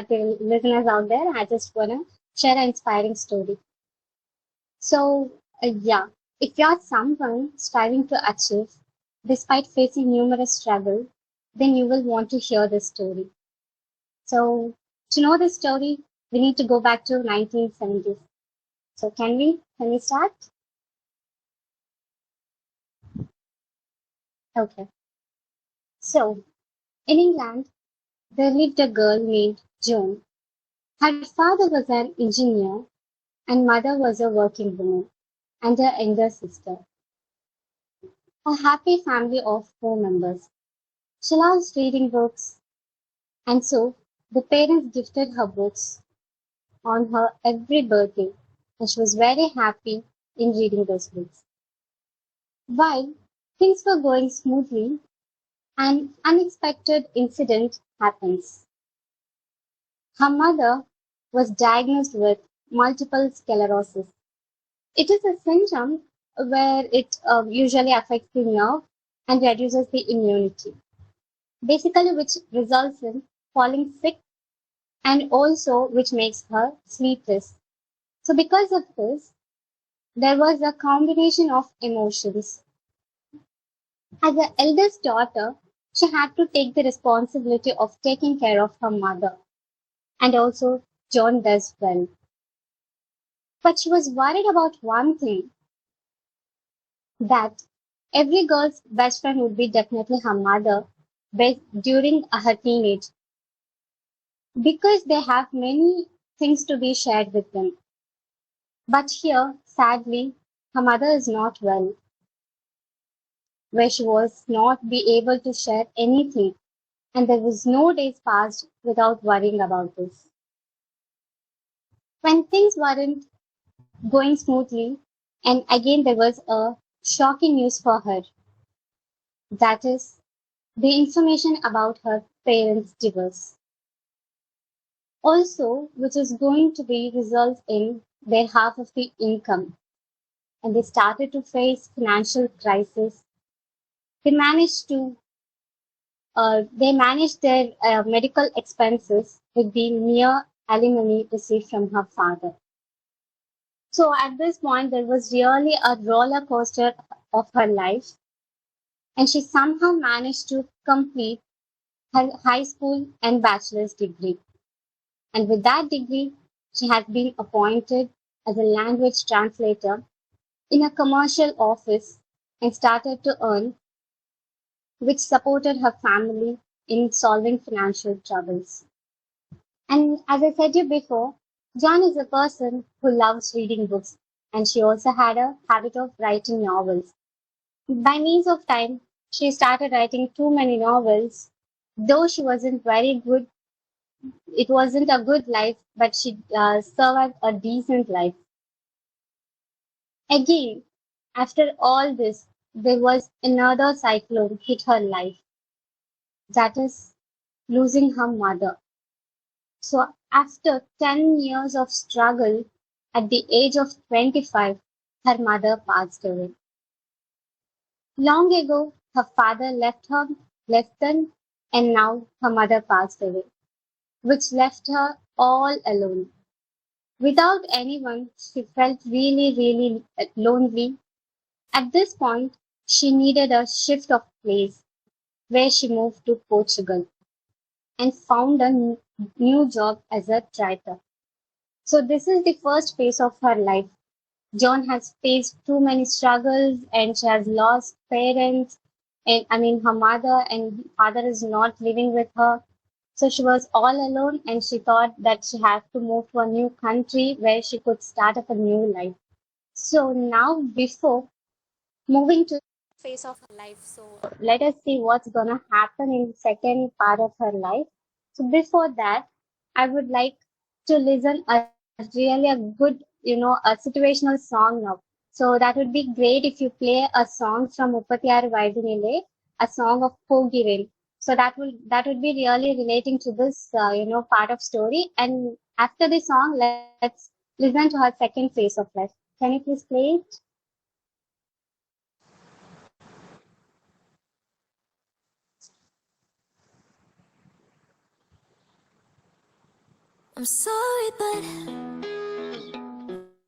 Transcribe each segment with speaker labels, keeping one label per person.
Speaker 1: the listeners out there. I just want to share an inspiring story. So, yeah, if you're someone striving to achieve despite facing numerous struggles, then you will want to hear this story. So, to know this story, we need to go back to 1970s. So, can we start? Okay. So, in England, there lived a girl named Joan. Her father was an engineer and mother was a working woman and her younger sister. A happy family of four members. She loves reading books, and so the parents gifted her books on her every birthday, and she was very happy in reading those books. While things were going smoothly, an unexpected incident happens. Her mother was diagnosed with multiple sclerosis. It is a syndrome where it usually affects the nerve and reduces the immunity, basically, which results in falling sick and also which makes her sleepless. So, because of this, there was a combination of emotions. As the eldest daughter, she had to take the responsibility of taking care of her mother, and also John does well. But she was worried about one thing, that every girl's best friend would be definitely her mother during her teenage, because they have many things to be shared with them. But here, sadly, her mother is not well, where she was not be able to share anything, and there was no days passed without worrying about this. When things weren't going smoothly, and again there was a shocking news for her, that is, the information about her parents' divorce. Also, which is going to be result in their half of the income, and they started to face financial crisis. They managed to they managed their medical expenses with the mere alimony received from her father. So at this point, there was really a roller coaster of her life, and she somehow managed to complete her high school and bachelor's degree. And with that degree, she has been appointed as a language translator in a commercial office and started to earn, which supported her family in solving financial troubles. And as I said you before, John is a person who loves reading books, and she also had a habit of writing novels. By means of time, she started writing too many novels. Though she wasn't very good, it wasn't a good life, but she survived a decent life. Again, after all this, there was another cyclone hit her life, that is, losing her mother. So after 10 years of struggle, at the age of 25, her mother passed away. Long ago, her father left them, and now her mother passed away, which left her all alone. Without anyone, she felt really, really lonely. At this point, she needed a shift of place, where she moved to Portugal and found a new job as a writer. So this is the first phase of her life. John has faced too many struggles, and she has lost parents, and I mean her mother and father is not living with her. So she was all alone, and she thought that she had to move to a new country where she could start up a new life. So now, before moving to phase of her life, so let us see what's gonna happen in the second part of her life. So before that, I would like to listen a really a good, a situational song now. So that would be great if you play a song from Uppatiyar Vaidinile, a song of Pogirin. So that would be really relating to this, part of story. And after the song, let's listen to her second phase of life. Can you please play it?
Speaker 2: I'm sorry, but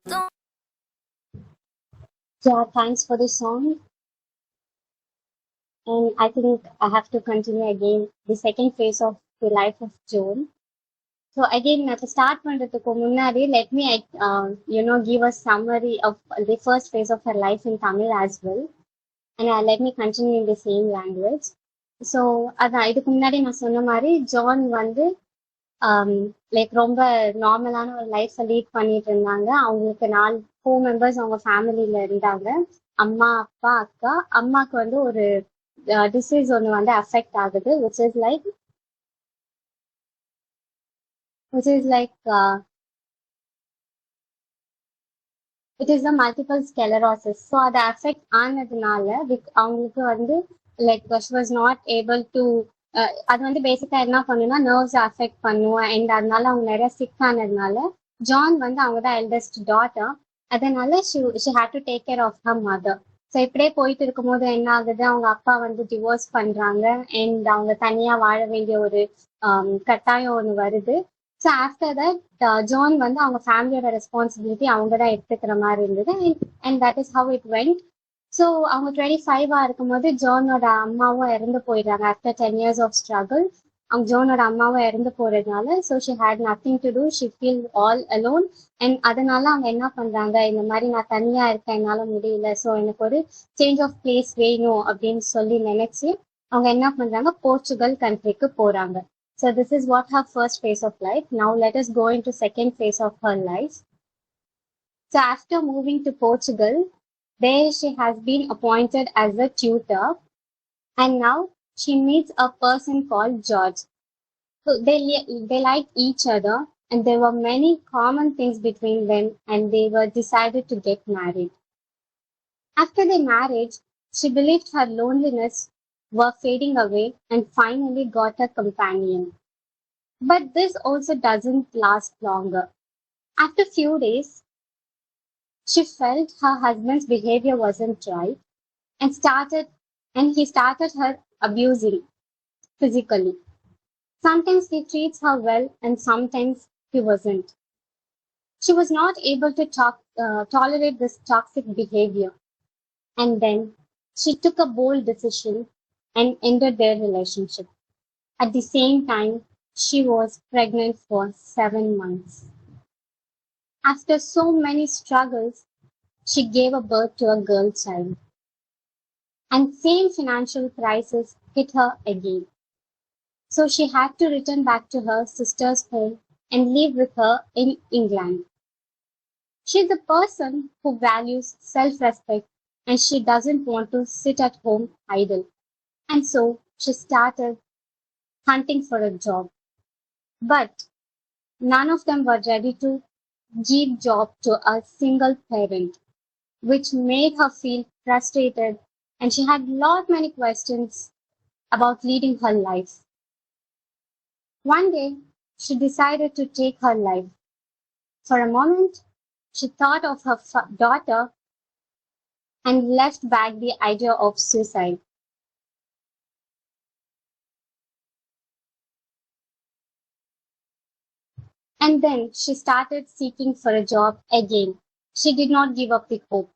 Speaker 2: don't.
Speaker 1: Yeah, thanks for the song. And I think I have to continue again the second phase of the life of Joan. So again, at start பண்றதுக்கு முன்னாடி, let me give a summary of the first phase of her life in Tamil as well. And let me continue in the same language. So அதான் இதுக்கு முன்னாடி நான் சொன்ன மாதிரி John வந்து like ரொம்ப நார்மலான ஒரு லைஃப்பை லீட் பண்ணிட்டு இருந்தாங்க. அவங்களுக்கு 4 மெம்பர்ஸ் அவங்க ஃபேமிலியில இருந்தாங்க. அம்மா, அப்பா, அக்கா. அம்மாக்கு வந்து ஒரு டிசீஸ் ஒன்று வந்து அஃபெக்ட் ஆகுது, which is like it is a multiple sclerosis. So அதை அஃபெக்ட் ஆனதுனால அவங்களுக்கு வந்து like she was not able to அது வந்து பேசிக்கா என்ன பண்ணுன்னா நர்வ்ஸ் அஃபெக்ட் பண்ணும். அண்ட் அதனால அவங்க நிறைய சிக் ஆனதுனால ஜான் வந்து அவங்க தான் எல்டஸ்ட் டாட்டர். அதனால she had to take care of her mother. So இப்படியே போயிட்டு இருக்கும்போது என்ன ஆகுது, அவங்க அப்பா வந்து டிவோர்ஸ் பண்றாங்க. அண்ட் அவங்க தனியா வாழ வேண்டிய ஒரு கட்டாயம் ஒன்று வருது. ஸோ ஆஃப்டர் தட் ஜான் வந்து அவங்க ஃபேமிலியோட ரெஸ்பான்சிபிலிட்டி அவங்க தான் எடுத்துக்கிற மாதிரி இருந்தது. And that is how it went. So அவங்க 25 இருக்கும்போது ஜானோட அம்மாவும் இறந்து போயிடுறாங்க. ஆஃப்டர் 10 years ஆஃப் ஸ்ட்ரகிள் அவங்க ஜோனோட அம்மாவும் இறந்து போறதுனால so she had nothing to do, she feel all alone. And அதனால அவங்க என்ன பண்றாங்க, இந்த மாதிரி நான் தனியா இருக்கேன், என்னால முடியல, ஸோ எனக்கு ஒரு சேஞ்ச் ஆஃப் பிளேஸ் வேணும் அப்படின்னு சொல்லி நினைச்சு அவங்க என்ன பண்றாங்க, போர்ச்சுகல் கண்ட்ரிக்கு போறாங்க. So this is what her first phase of life. Now let us go into second phase of her life. So after moving to Portugal, there she has been appointed as a tutor, and now she meets a person called George. So they liked each other, and there were many common things between them, and they were decided to get married. After their marriage, she believed her loneliness were fading away and finally got a companion. But this also doesn't last longer. After few days, she felt her husband's behavior wasn't right and he started her abusing physically. Sometimes he treats her well and sometimes he wasn't. She was not able to tolerate this toxic behavior, and then she took a bold decision and ended their relationship. At the same time, she was pregnant for 7 months. After so many struggles, she gave a birth to a girl child. And same financial crisis hit her again. So she had to return back to her sister's home and live with her in England. She is a person who values self-respect and she doesn't want to sit at home idle. And so she started hunting for a job. But none of them were ready to give job to a single parent, which made her feel frustrated, and she had many questions about leading her life. One day, she decided to take her life. For a moment, she thought of her daughter and left back the idea of suicide. And then she started seeking for a job again. She did not give up the hope.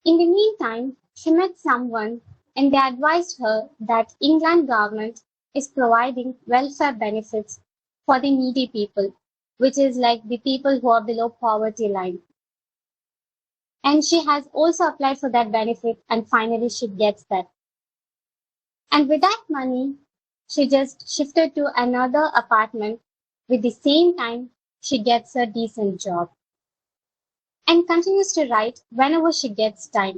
Speaker 1: In the meantime, she met someone and they advised her that England government is providing welfare benefits for the needy people, which is like the people who are below poverty line. And she has also applied for that benefit and finally she gets that. And with that money, she just shifted to another apartment. With the same time, she gets a decent job and continues to write whenever she gets time.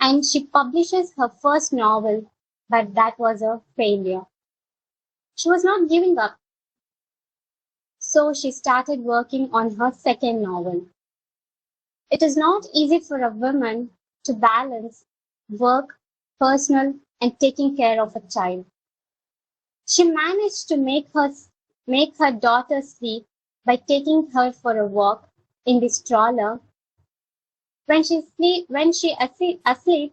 Speaker 1: And she publishes her first novel, but that was a failure. She was not giving up, so she started working on her second novel. It is not easy for a woman to balance work, personal, and taking care of a child. She managed to make her daughter sleep by taking her for a walk in the stroller. When she asleep,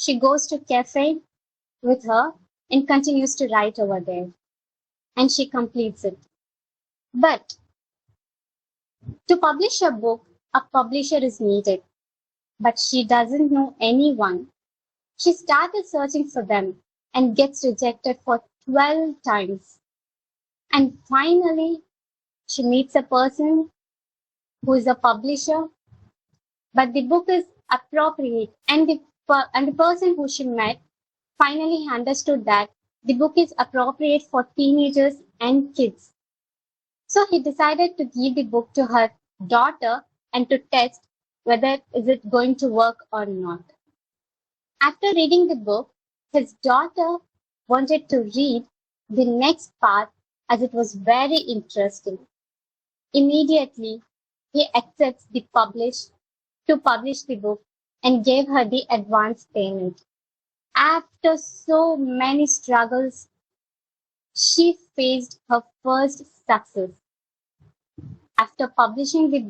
Speaker 1: she goes to cafe with her and continues to write over there. And she completes it. But to publish a book, a publisher is needed. But she doesn't know anyone. She started searching for them and gets rejected for 12 times. And finally, she meets a person who is a publisher, but the book is appropriate. And the person who she met finally understood that the book is appropriate for teenagers and kids. So he decided to give the book to her daughter and to test whether is it going to work or not. After reading the book, his daughter wanted to read the next part as it was very interesting. Immediately, he accepts the publish the book and gave her the advance payment. After so many struggles, she faced her first success. After publishing the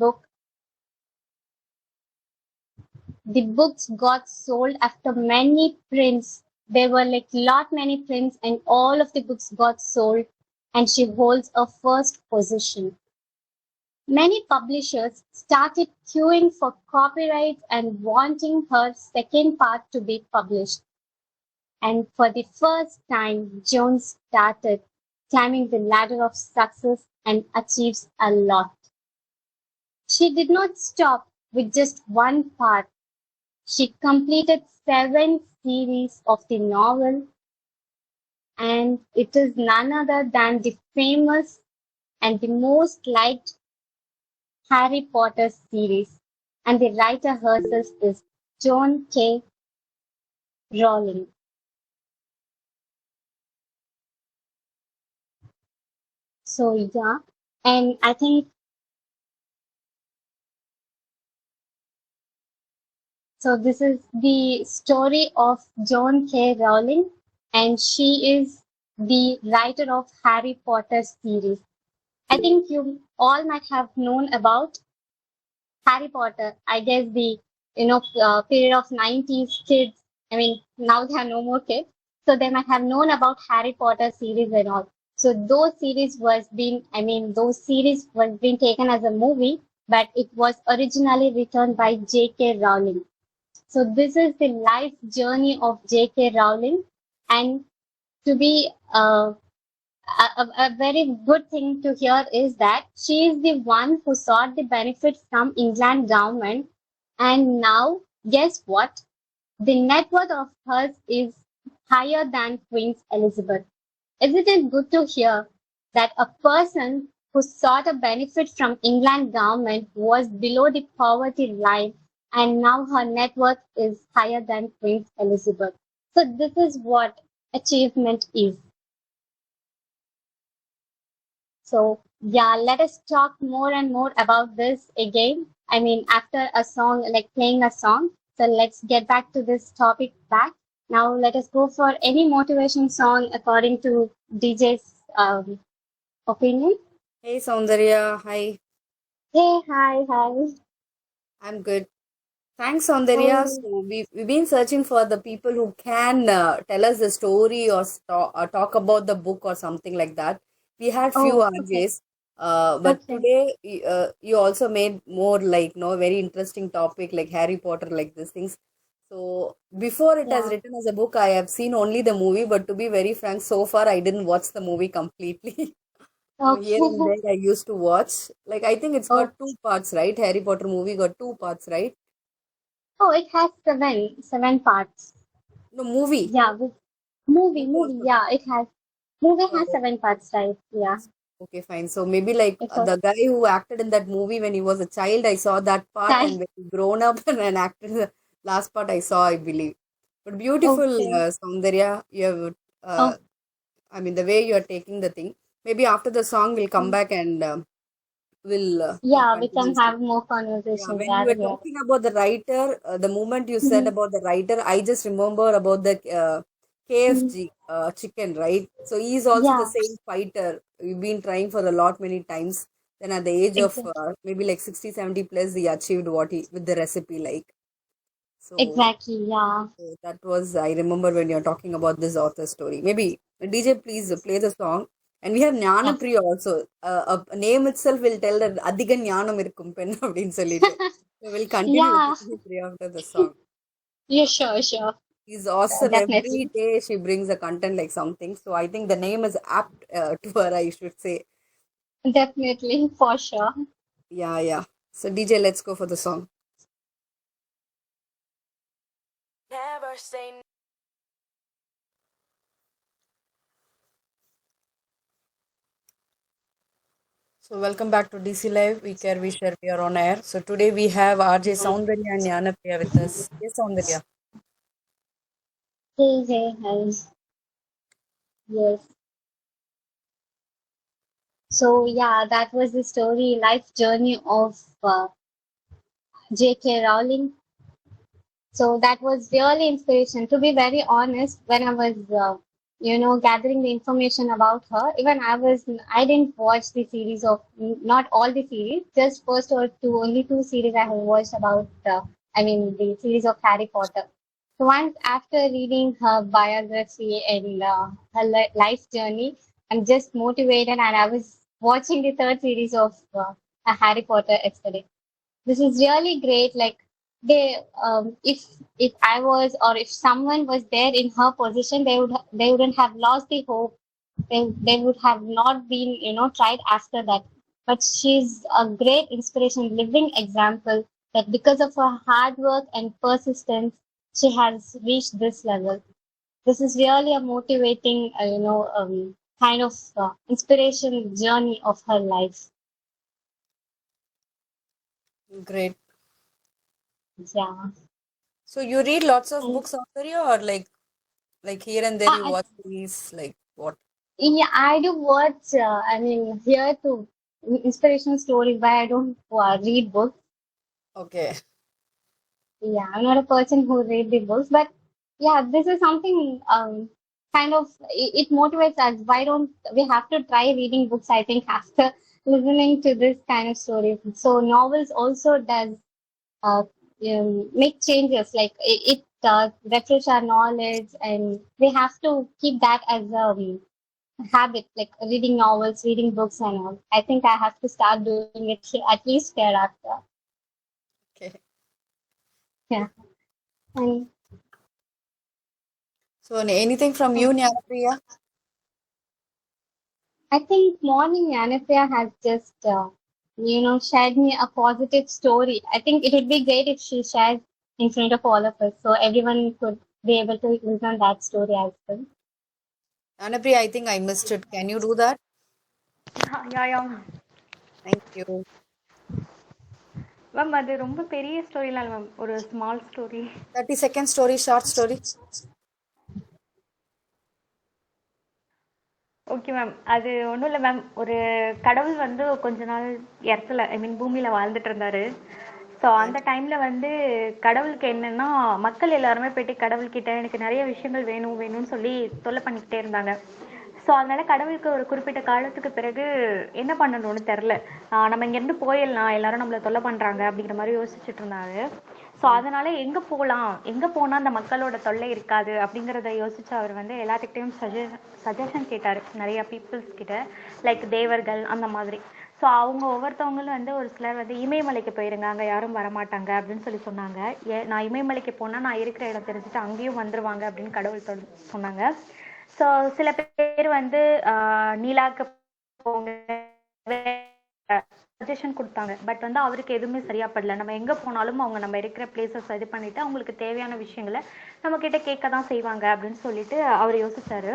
Speaker 1: books got sold after many prints. There were like lot many prints and all of the books got sold and she holds a first position. Many publishers started queuing for copyrights and wanting her second part to be published. And for the first time, Jones started climbing the ladder of success and achieves a lot. She did not stop with just one part. She completed 7 series of the novel, and it is none other than the famous and the most liked Harry Potter series. And the writer herself is Joan K. Rowling. So yeah, and I think so. This is the story of Joan K. Rowling, and she is the writer of Harry Potter series. I think you all might have known about Harry Potter. I guess the period of 90s kids. I mean, now there are no more kids, so they might have known about Harry Potter series and all. So those series was being taken as a movie, but it was originally written by J.K. Rowling. So this is the life journey of J.K. Rowling, and to be a very good thing to hear is that she is the one who sought the benefits from England government, and now guess what? The net worth of hers is higher than Queen Elizabeth. Isn't it good to hear that a person who sought a benefit from England government was below the poverty line and now her net worth is higher than Queen Elizabeth? So this is what achievement is. So yeah, let us talk more and more about this again. I mean, after a song, like playing a song. So let's get back to this topic back. Now let us go for any motivation song according to DJ's opinion.
Speaker 2: Hey Soundarya, hi.
Speaker 1: Hey, hi, hi.
Speaker 2: I'm good. Thanks, Soundarya.
Speaker 1: Oh,
Speaker 2: So we've been searching for the people who can tell us the story or talk about the book or something like that. We had few
Speaker 1: oh, okay,
Speaker 2: RJs, but
Speaker 1: okay.
Speaker 2: today you also made more like no very interesting topic like Harry Potter like these things. So before it has
Speaker 1: Yeah,
Speaker 2: written as a book, I have seen only the movie. But to be very frank, so far I didn't watch the movie completely. No, here and
Speaker 1: okay.
Speaker 2: there I used to watch. Like I think it's
Speaker 1: Oh,
Speaker 2: got 2 parts, right? Harry Potter movie got 2 parts, right?
Speaker 1: oh, it has seven parts.
Speaker 2: No movie.
Speaker 1: Yeah,
Speaker 2: Movie also.
Speaker 1: Yeah, movie has
Speaker 2: Oh,
Speaker 1: 7 parts, right? Yeah,
Speaker 2: okay, fine. So maybe like
Speaker 1: it's a
Speaker 2: the guy who acted in that movie when he was a child, I saw that part,
Speaker 1: time.
Speaker 2: and when he grown up and acted in the last part, I saw, I believe. But beautiful,
Speaker 1: Okay.
Speaker 2: Soundarya. You have,
Speaker 1: Oh,
Speaker 2: I mean, the way you are taking the thing. Maybe after the song, we'll come
Speaker 1: mm.
Speaker 2: back and we'll
Speaker 1: Yeah, we
Speaker 2: continue
Speaker 1: can
Speaker 2: this.
Speaker 1: have more
Speaker 2: Yeah,
Speaker 1: conversation
Speaker 2: when you
Speaker 1: there.
Speaker 2: were
Speaker 1: Yeah.
Speaker 2: talking about the writer, the moment you said
Speaker 1: Mhm,
Speaker 2: about the writer, I just remember about the
Speaker 1: mhm.
Speaker 2: KFG chicken, right? So he's also the
Speaker 1: Yeah,
Speaker 2: same fighter. We've been trying for a lot many times. Then at the age of
Speaker 1: exactly.
Speaker 2: maybe like 60, 70 plus, he achieved what he with the recipe like. So,
Speaker 1: Exactly. Yeah.
Speaker 2: so that was I remember when you're talking about this author story. Maybe DJ, please play the song, And we have Gnanapriya also. A name itself will tell that அதிக ஞானம் இருக்கும் பெண் அப்படின்னு சொல்லிட்டு. So we'll continue with
Speaker 1: Yeah,
Speaker 2: Gnanapriya after the song.
Speaker 1: yeah, sure, sure.
Speaker 2: She's awesome. Every
Speaker 1: Definitely.
Speaker 2: day she brings a content like something. So I think the name is apt to her, I should say.
Speaker 1: Definitely, for sure.
Speaker 2: Yeah, yeah. So DJ, let's go for the song.
Speaker 3: Never say
Speaker 2: So welcome back to DC Live. We care, we share, we are on air. So today we have RJ Soundarya and Gnanapriya with us. Yes, Soundarya.
Speaker 1: Hey, hey, hi. Yes. So yeah, that was the story, life journey of J.K. Rowling. So that was really inspiration. To be very honest, when I was, gathering the information about her, even I didn't watch the series of, not all the series, just first or two, only two series I have watched about, the series of Harry Potter. So once after reading her biography and her life journey, I'm just motivated and I was watching the third series of Harry Potter yesterday. This is really great. Like they, if I was or if someone was there in her position, they wouldn't have lost the hope. They would have not been tried after that. But she's a great inspiration, living example that because of her hard work and persistence, she has reached this level. This is really a motivating, kind of inspiration journey of her life.
Speaker 2: Great.
Speaker 1: Yeah.
Speaker 2: So you read lots of
Speaker 1: And,
Speaker 2: books, Soundarya, or like here and there you
Speaker 1: I,
Speaker 2: watch series, like what?
Speaker 1: yeah, I do watch, here to inspirational stories, but I don't read books.
Speaker 2: Okay.
Speaker 1: Yeah, I'm not a person who read the books, but yeah, this is something kind of it motivates us. Why don't we have to try reading books? I think after listening to this kind of stories, so novels also does uh, make changes. Like it refresh our knowledge, and we have to keep that as a habit, like reading novels, reading books, and all. I think I have to start doing it at least thereafter.
Speaker 2: Okay.
Speaker 1: Yeah, and
Speaker 2: So anything from you, Gnanapriya?
Speaker 1: I think Morning Anithya has just, shared me a positive story. I think it would be great if she shares in front of all of us so everyone could be able to listen that story as well.
Speaker 2: Gnanapriya, I think I missed it. Can you do that?
Speaker 4: Yeah yeah
Speaker 2: Thank you.
Speaker 4: Ma'am அது ரொம்ப பெரிய ஸ்டோரிலாம் இல்லை ma'am ஒரு small story
Speaker 2: 30-second story, short story.
Speaker 4: Okay ma'am அது ஒன்றும் இல்லை ma'am ஒரு கடவுள் வந்து கொஞ்ச நாள் இடத்துல ஐ மீன் பூமியில் வாழ்ந்துட்டு இருந்தாரு ஸோ
Speaker 2: Okay.
Speaker 4: அந்த டைமில் வந்து கடவுளுக்கு என்னன்னா மக்கள் எல்லாருமே போயிட்டு கடவுள்கிட்ட எனக்கு நிறைய விஷயங்கள் வேணும் வேணும்னு சொல்லி தொல்லை பண்ணிக்கிட்டே இருந்தாங்க ஸோ அதனால கடவுளுக்கு ஒரு குறிப்பிட்ட காலத்துக்கு பிறகு என்ன பண்ணணும்னு தெரில நம்ம இங்கேருந்து போயிடலாம் எல்லாரும் நம்மளை தொல்லை பண்ணுறாங்க அப்படிங்கிற மாதிரி யோசிச்சுட்டு இருந்தாரு ஸோ அதனால எங்கே போகலாம் எங்கே போனால் அந்த மக்களோட தொல்லை இருக்காது அப்படிங்கிறத யோசிச்சு அவர் வந்து எல்லாத்துக்கிட்டையும் சஜஷன் கேட்டார் நிறைய பீப்புள்ஸ் கிட்ட லைக் தேவர்கள் அந்த மாதிரி ஸோ அவங்க ஒவ்வொருத்தவங்களும் வந்து ஒரு சிலர் வந்து இமயமலைக்கு போயிருங்க அங்கே யாரும் வரமாட்டாங்க அப்படின்னு சொல்லி சொன்னாங்க நான் இமயமலைக்கு போனால் நான் இருக்கிற இடம் தெரிஞ்சுட்டு அங்கேயும் வந்துருவாங்க அப்படின்னு கடவுள் சொன்னாங்க ஸோ சில பேர் வந்து நீலாக்கு போங்க சஜஷன் கொடுத்தாங்க பட் வந்து அவருக்கு எதுவுமே சரியா படல நம்ம எங்க போனாலும் அவங்க நம்ம இருக்கிற பிளேசஸ் இது பண்ணிட்டு அவங்களுக்கு தேவையான விஷயங்களை நம்ம கிட்ட கேட்க தான் செய்வாங்க அப்படின்னு சொல்லிட்டு அவர் யோசிச்சாரு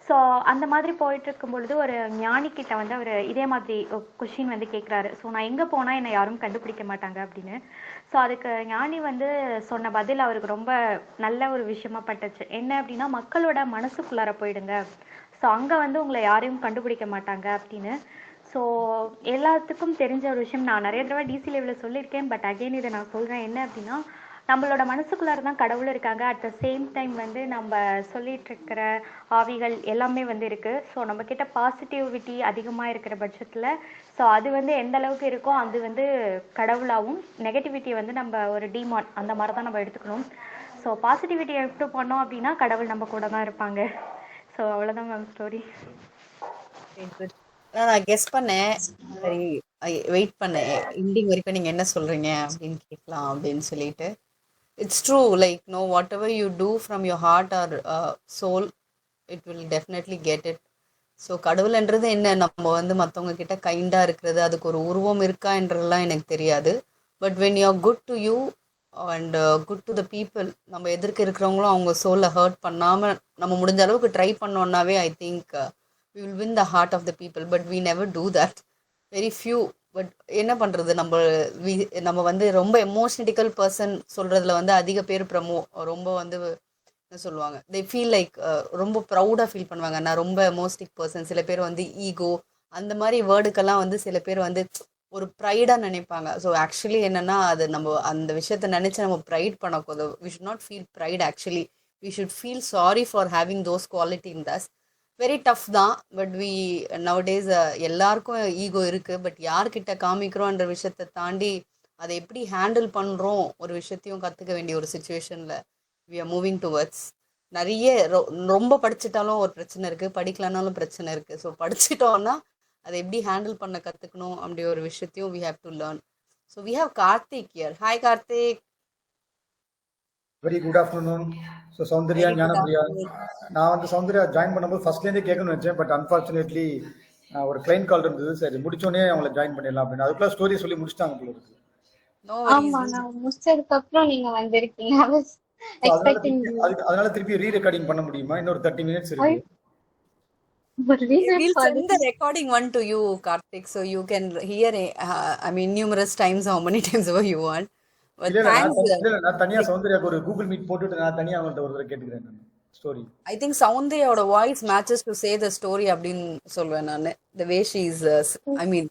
Speaker 4: ஸோ அந்த மாதிரி போயிட்டு இருக்கும் பொழுது ஒரு ஞானி கிட்ட வந்து அவர் இதே மாதிரி கொஷின் வந்து கேட்குறாரு ஸோ நான் எங்கே போனால் என்னை யாரும் கண்டுபிடிக்க மாட்டாங்க அப்படின்னு ஸோ அதுக்கு ஞானி வந்து சொன்ன பதில் அவருக்கு ரொம்ப நல்ல ஒரு விஷயமா பட்டுச்சு என்ன அப்படின்னா மக்களோட மனசுக்குள்ளார போயிடுங்க ஸோ அங்கே வந்து உங்களை யாரையும் கண்டுபிடிக்க மாட்டாங்க அப்படின்னு ஸோ எல்லாத்துக்கும் தெரிஞ்ச ஒரு விஷயம் நான் நிறைய தடவை டிசி லெவலில் சொல்லியிருக்கேன் பட் அகெயின் இதை நான் சொல்கிறேன் என்ன அப்படின்னா நம்மளோட மனசுக்குள்ளார தான் கடவுள் இருக்காங்க அட் த சேம் டைம் வந்து நம்ம சொல்லிட்டு இருக்கிற ஆவிகள் எல்லாமே வந்து இருக்குது ஸோ நம்மக்கிட்ட பாசிட்டிவிட்டி அதிகமாக இருக்கிற பட்சத்தில் ஸோ அது வந்து எந்த அளவுக்கு இருக்கோ அது வந்து கடவுளாகவும் நெகட்டிவிட்டியை வந்து நம்ம ஒரு டிமான் அந்த மாதிரி தான் நம்ம எடுத்துக்கணும் ஸோ பாசிட்டிவிட்டியை இம்ப்ரூவ் பண்ணோம் அப்படின்னா கடவுள் நம்ம கூட தான் இருப்பாங்க ஸோ அவ்வளோதான் மேம் ஸ்டோரி
Speaker 2: குட். நான் கெஸ் பண்ணேன். சரி, வெயிட் பண்ணேன் எண்டிங் வரைக்கும் நீங்க என்ன சொல்றீங்க அப்படின்னு கேட்கலாம் அப்படின்னு சொல்லிட்டு. It's true, like no whatever you do from your heart or soul, it will definitely get it. So கடவுள்ன்றது என்ன, நம்ம வந்து மற்றவங்க கிட்ட கைண்டாக இருக்கிறது, அதுக்கு ஒரு உருவம் இருக்கான்றதுலாம் எனக்கு தெரியாது. But when you are good to you and good to the people, நம்ம எதிர்க்க இருக்கிறவங்களும் அவங்க சோலை ஹர்ட் பண்ணாமல் நம்ம முடிஞ்ச அளவுக்கு ட்ரை பண்ணோன்னாவே I think we will win the heart of the people, but we never do that. Very few. But என்ன பண்ணுறது, நம்ம வந்து ரொம்ப எமோஷனட்டிக்கல் பர்சன் சொல்கிறதுல வந்து அதிக பேர் ரொம்ப வந்து என்ன சொல்லுவாங்க, தே ஃபீல் லைக் ரொம்ப ப்ரௌடாக ஃபீல் பண்ணுவாங்க. நான் ரொம்ப எமோஸ்டிக் பர்சன். சில பேர் வந்து ஈகோ அந்த மாதிரி வேர்டுக்கெல்லாம் வந்து சில பேர் வந்து ஒரு ப்ரைடாக நினைப்பாங்க. ஸோ ஆக்சுவலி என்னென்னா, அது நம்ம அந்த விஷயத்த நினச்சி நம்ம ப்ரைட் பண்ணக்கூடாது. We should not feel pride. Actually we should feel sorry for having those quality in us. Very tough தான். பட் நவடேஸ் எல்லாருக்கும் ஈகோ இருக்குது. பட் யார்கிட்ட காமிக்கிறோன்ற விஷயத்தை தாண்டி அதை எப்படி ஹேண்டில் பண்ணுறோம் ஒரு விஷயத்தையும் கற்றுக்க வேண்டிய ஒரு சுச்சுவேஷனில் வி ஆர் மூவிங் டுவர்ட்ஸ். நிறைய ரொம்ப படிச்சுட்டாலும் ஒரு பிரச்சனை இருக்குது, படிக்கலனாலும் பிரச்சனை இருக்குது. ஸோ படிச்சுட்டோன்னா அதை எப்படி ஹேண்டில் பண்ண கற்றுக்கணும் அப்படி ஒரு விஷயத்தையும் we have to learn. So we have Karthik here. Hi Karthik.
Speaker 5: Very good afternoon. So Soundarya, Gnanapriya, நான் வந்து சௌந்தர்யா ஜாயின் பண்ணும்போது ஃபர்ஸ்ட்லேருந்தே கேட்கணும்னு வச்சேன். பட் அன்ஃபார்ச்சுனேட்லி ஒரு கிளைண்ட் கால் இருந்தது. சரி முடிச்சோடனே அவங்கள ஜாயின் பண்ணிடலாம் அப்படின்னு அதுக்குள்ள ஸ்டோரி சொல்லி முடிச்சிட்டாங்க போல இருக்கு.
Speaker 1: ஆமா, நான் முடிச்சதுக்கு அப்புறம் நீங்க வந்திருக்கீங்க. I was expecting you.
Speaker 5: அதனால திருப்பி ரீ ரெக்கார்டிங் பண்ண முடியுமா? இன்னொரு 30 மினிட்ஸ் இருக்கு.
Speaker 1: But reason
Speaker 2: We'll
Speaker 1: for
Speaker 2: send the recording one to you, Karthik, so you can hear I mean numerous times, how many times ever you want. But
Speaker 5: இல்ல
Speaker 2: thanks.
Speaker 5: நான் தனியா சௌந்தர்யாக்கு ஒரு கூகுள் மீட் போட்டுட்டு நான் தனியா அவங்கள்ட்ட ஒரு தடவை கேட்டுக்கிறேன் நான் ஸ்டோரி.
Speaker 2: I think Soundaryaவோட voice matches to say the story அப்படின்னு சொல்வேன் நான். the way she is I mean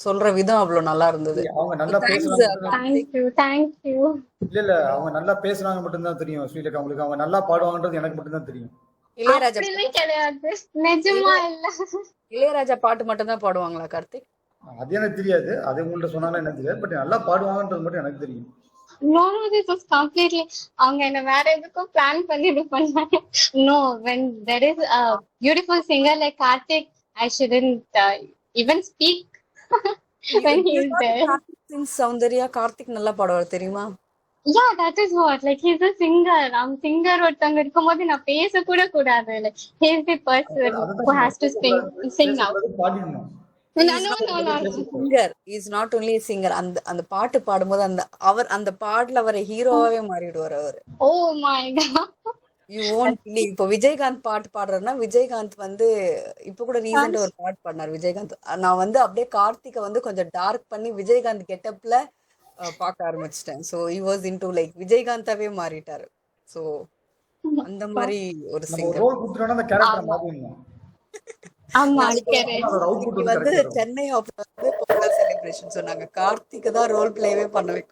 Speaker 2: சொல்ற விதம் அவ்வளவு நல்லா இருந்தது.
Speaker 5: அவங்க நல்லா
Speaker 2: Thanks,
Speaker 5: பேசுறாங்க.
Speaker 1: thank you.
Speaker 5: இல்ல அவங்க நல்லா பேசுறாங்க மட்டும் தான் தெரியும் ஸ்ரீலகா. அவங்களுக்கு அவங்க நல்லா பாடுவாங்கன்றது எனக்கு மட்டும் தான் தெரியும்.
Speaker 2: இளையராஜா
Speaker 1: அப்படிலாம் கிடையாது, நிஜமா இல்ல.
Speaker 2: இளையராஜா பாட்டு மட்டும் தான் பாடுவாங்களா கார்த்திக்?
Speaker 5: அது எனக்கு தெரியாது. அது உங்கள்ட்ட சொன்னாலும் எனக்கு தெரியாது. பட் நல்லா பாடுவாங்கன்றது மட்டும் எனக்கு தெரியும்.
Speaker 1: No, this was completely அவங்க என்ன வேற எதுக்கும் பிளான் பண்ணிட்டு பண்ணாங்க. No, when there is a beautiful singer like Karthik, I shouldn't even speak when he is there.
Speaker 2: Soundarya, Karthik நல்லா பாடுவார் தெரியுமா?
Speaker 1: Yeah, that is what. Like he's a singer. singer ஒருத்தங்க இருக்கும்போது நான் பேச கூட கூடாது. Like he is the person who has to sing out.
Speaker 5: பாடிடணும்.
Speaker 2: Singer is not only a singer. அந்த பாட்டு பாடும்போது அந்த பாட்டுல அவரை ஹீரோவாவே மாறிடுவார் அவர்.
Speaker 1: Oh my god.
Speaker 2: You won't believe. இப்போ விஜயகாந்த் பாட்டு பாடுறேன்னா விஜயகாந்த் வந்து இப்போ கூட ரீசெண்டா ஒரு பாட்டு பாடினார் விஜயகாந்த். நான் வந்து அப்படியே கார்த்திகை வந்து கொஞ்சம் டார்க் பண்ணி விஜயகாந்த் கெட்டப்ல பார்க்க ஆரம்பிச்சிட்டேன். So he was into like விஜயகாந்தாவே மாறிட்டாரு. ஸோ அந்த மாதிரி ஒரு சிங்கர்.
Speaker 5: ரோல் குடுத்துறோம்னா அந்த கேரக்டர் மாறிடணும்.
Speaker 1: ஆமா,
Speaker 2: வந்து சென்னை வந்து பொங்கல் செலிப்ரேஷன் சொன்னாங்க. கார்த்திக் தான் ரோல் பிளேவே பண்ண வைக்க.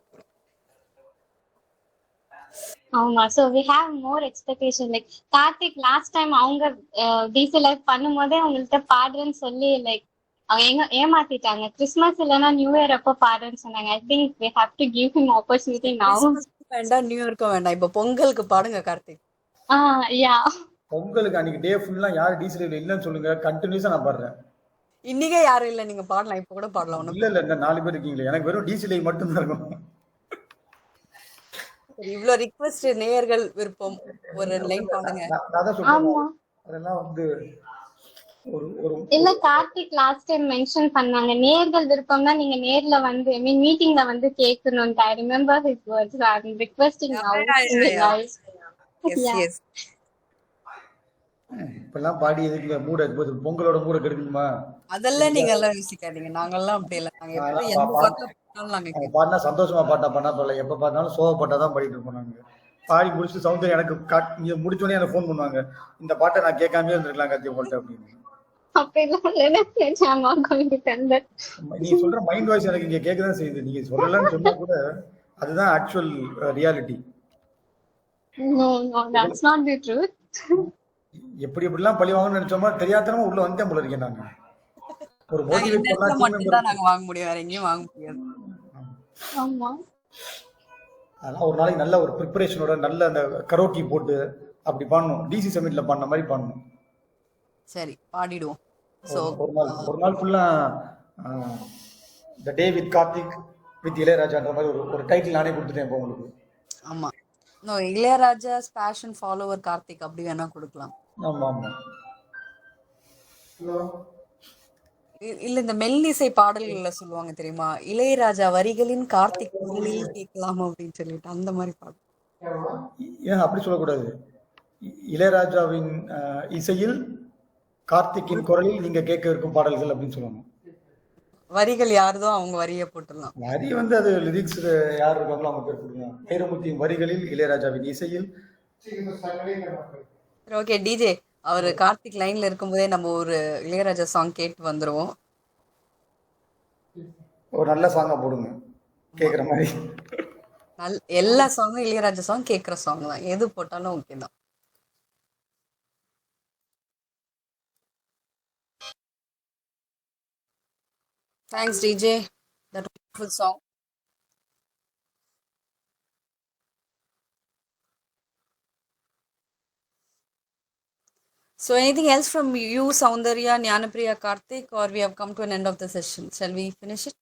Speaker 1: ஆமா, so we have more expectation. like Karthik last time அவங்க DC லைஃப் பண்ணும்போதே அவங்கள்ட்ட பாடுறேன்னு சொல்லி லைக் அவங்க ஏமாத்திட்டாங்க. கிறிஸ்மஸ் இல்லைன்னா நியூ இயர் அப்போ பாடுறேன்னு சொன்னாங்க. I think we have to give him opportunity now.
Speaker 2: வேண்டாம், நியூ இயர்க்கும் வேண்டாம், இப்ப பொங்கலுக்கு பாடுங்க கார்த்திக்.
Speaker 1: yeah,
Speaker 5: பொங்கலுக்கு அன்னைக்கு டே ஃபுல்லா யார் DC லைவ்ல இல்லன்னு சொல்லுங்க. கண்டினியூஸா நான் பாடுறேன்.
Speaker 2: இன்னைக்கே யாரும் இல்ல, நீங்க பாடலாம், இப்ப கூட பாடலாம்.
Speaker 5: இல்ல இந்த 4 பேர் இருக்கீங்களே, எனக்கு வெறும் DC லைவ் மட்டும் தான் இருக்கும்.
Speaker 2: இவ்ளோ ரிக்வெஸ்ட், நேயர்கள் விருப்பம், ஒரு லைன் பாடுங்க.
Speaker 5: அதான் சொல்றேன். அதெல்லாம் வந்து ஒரு
Speaker 1: இல்ல கார்த்திக் லாஸ்ட் டைம் மென்ஷன் பண்ணாங்க, நேர்கள் விருப்பம்னா நீங்க நேர்ல வந்து ஐ மீன் மீட்டிங்ல வந்து கேட்கணும். I remember his words. So I'm requesting now.
Speaker 2: Yes, yes.
Speaker 5: இப்பெல்லாம் பாடி எதுக்கு மூட பொங்கலோட மூட கெடுக்கணுமா?
Speaker 2: அதெல்லாம் நீங்க எல்லாம் யோசிக்காதீங்க. நாங்கெல்லாம் அப்படி இல்ல. நாங்க எப்படி எந்த பாட்டு பாடினாலும் நாங்க
Speaker 5: பாடினா சந்தோஷமா பாட்டா பண்ணா போல. எப்ப பார்த்தாலும் சோக பாட்டா தான் பாடிட்டு இருப்போம். நாங்க பாடி முடிச்சுட்டு சௌந்தர்யா எனக்கு முடிச்சோடனே எனக்கு ஃபோன் பண்ணுவாங்க, இந்த பாட்டை நான் கேட்காமலே இருந்திருக்கலாம் கத்தி உங்கள்ட்ட அப்படின்னு. நீ சொல்ற மைண்ட் வாய்ஸ் எனக்கு இங்க கேட்கதான் செய்யுது. நீங்க சொல்லலன்னு சொன்னா கூட அதுதான் actual reality.
Speaker 1: No, that's not the truth.
Speaker 5: எப்படி எப்படிலாம் பழி வாங்கணும்னு நினைச்சோமா தெரியாதனமா உள்ள வந்துட்டேன் போல இருக்கேன். நாங்க ஒரு மோட்டிவேட் பண்ணா
Speaker 2: மட்டும்தான் நாங்க வாங்க முடியும், வேற எங்கேயும் வாங்க முடியாது.
Speaker 1: ஆமா,
Speaker 5: அதெல்லாம் ஒரு நாளைக்கு நல்ல ஒரு ப்ரிப்பரேஷனோட நல்ல அந்த கரோக்கி போட்டு அப்படி பாடணும். DC சமிட்ல பாடின மாதிரி பாடணும்.
Speaker 2: சரி, பாடிடுவோம். ஸோ
Speaker 5: ஒரு நாள் ஃபுல்லா the day with Karthik with இளையராஜான்ற மாதிரி ஒரு டைட்டில் நானே கொடுத்துட்டேன் இப்போ உங்களுக்கு.
Speaker 2: ஆமாம், no Ilaiyaraaja's passion follower Karthik அப்படி வேணா கொடுக்கலாம்.
Speaker 5: ஆமா ஆமா.
Speaker 2: இல்ல இந்த மெல்லிசை பாடல்கள்ல சொல்லுவாங்க தெரியுமா, இளையராஜா வரிகளின் கார்த்திக் குரலில் கேட்கலாம் அப்படின்னு சொல்லிட்டு அந்த மாதிரி பாடல்.
Speaker 5: ஏன் அப்படி சொல்லக்கூடாது? இளையராஜாவின் இசையில் கார்த்திக்கின் குரலில் நீங்க கேட்க இருக்கும் பாடல்கள் அப்படின்னு சொல்லணும்.
Speaker 2: வரிகள் யாருதோ அவங்க வரியை போட்டுடலாம்.
Speaker 5: வரி வந்து அது லிரிக்ஸ் யார் இருக்காங்களோ அவங்க பேர் கொடுங்க. வைரமுத்தியின் வரிகளில் இளையராஜாவின் இசையில்.
Speaker 2: ஓகே டிஜே, அவர் கார்த்திக் லைன்ல இருக்கும்போதே நம்ம ஒரு இளையராஜா சாங் கேட்டு வந்துருவோம்.
Speaker 5: ஒரு நல்ல சாங்கா போடுங்க கேக்குற மாதிரி.
Speaker 2: எல்லா சாங்கும் இளையராஜா சாங் கேட்குற சாங் தான், எது போட்டாலும் ஓகே தான். Thanks DJ, that was a beautiful song. So anything else from you, Soundarya, Jnanapriya, Karthik, or we have come to an end of the session? Shall we finish it?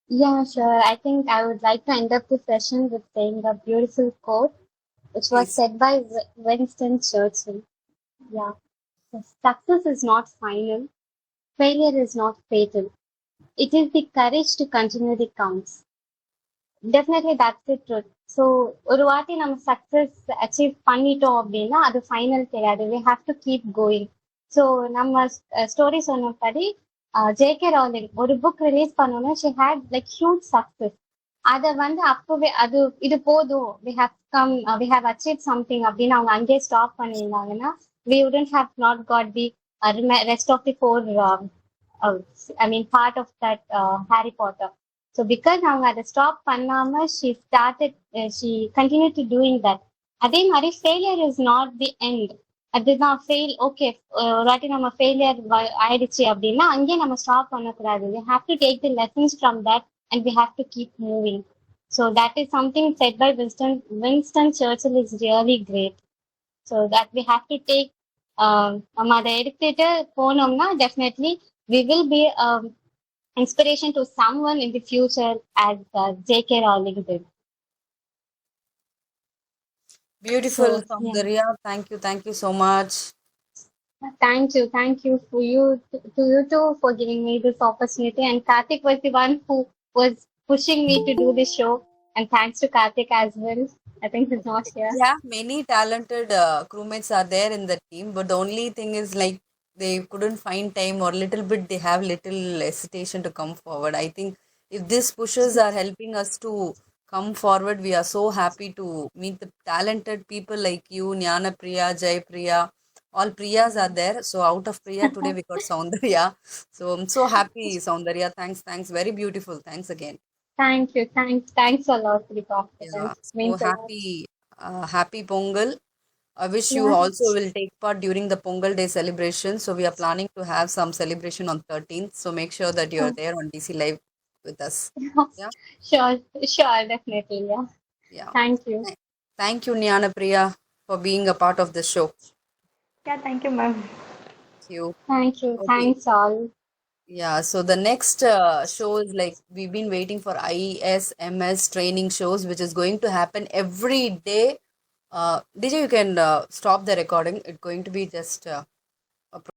Speaker 1: Yeah, sure. I think I would like to end up the session with saying a beautiful quote, which was
Speaker 2: Please.
Speaker 1: said by Winston Churchill. Yeah. Success is not final. Failure is not fatal. It is the courage to continue that counts. Definitely that's the truth. So ஒரு வாட்டி நம்ம success achieve பண்ணிட்டோம் அப்படின்னா அது final கிடையாது. We have to keep going. So நம்ம story சொன்னபடி JK Rowling ஒரு புக் ரிலீஸ் பண்ணோன்னா she had like huge success. அதை வந்து அப்பவே அது இது போதும், we have come, we have achieve something அப்படின்னு அவங்க அங்கேயே ஸ்டாப் பண்ணியிருந்தாங்கன்னா we wouldn't have not got the rest of the four part of that Harry Potter. So because அவங்க அதை ஸ்டாப் பண்ணாம she continued to doing that. அதே மாதிரி failure is not the end. அதுதான் ஃபெயில். ஓகே, ஒரு வாட்டி நம்ம ஃபெயிலியர் ஆயிடுச்சு அப்படின்னா அங்கேயே நம்ம ஸ்டாப் பண்ணக்கூடாது. we have to take the lessons from that and we have to keep moving. So that is something said by Winston Churchill is really great. So that we have to take நம்ம அதை எடுத்துட்டு போனோம்னா definitely we will be inspiration to someone in the future as J.K. Rowling did.
Speaker 2: Beautiful,
Speaker 1: So,
Speaker 2: Soundarya.
Speaker 1: yeah.
Speaker 2: Thank you so much.
Speaker 1: Thank you for you too for giving me this opportunity. And Karthik was the one who was pushing me to do this show. And thanks to Karthik as well. I think he's not here.
Speaker 2: Yeah, many talented crewmates are there in the team, but the only thing is like they couldn't find time, or little bit they have little hesitation to come forward. I think if these pushes are helping us to come forward, we are so happy to meet the talented people like you, Jnana Priya, Jai Priya. All Priyas are there. So out of Priya today we got Soundarya. So I'm so happy, Soundarya. Thanks. Very beautiful. Thanks again.
Speaker 1: Thank you. Thanks a lot for the confidence.
Speaker 2: Yeah, so
Speaker 1: Means a lot.
Speaker 2: happy Pongal. I wish you
Speaker 1: Yeah.
Speaker 2: also will take part during the Pongal Day celebration. So we are planning to have some celebration on 13th. So make sure that you are there on DC Live with us. Yeah.
Speaker 1: Sure, definitely. Yeah. Thank you.
Speaker 2: Thank you, Jnana Priya, for being a part of the show.
Speaker 4: Yeah, thank you, ma'am.
Speaker 2: Thank you.
Speaker 1: Thank you.
Speaker 2: Okay.
Speaker 1: Thanks all.
Speaker 2: Yeah, so the next show is like we've been waiting for ISMS training shows, which is going to happen every day. DJ, you can stop the recording. It's going to be just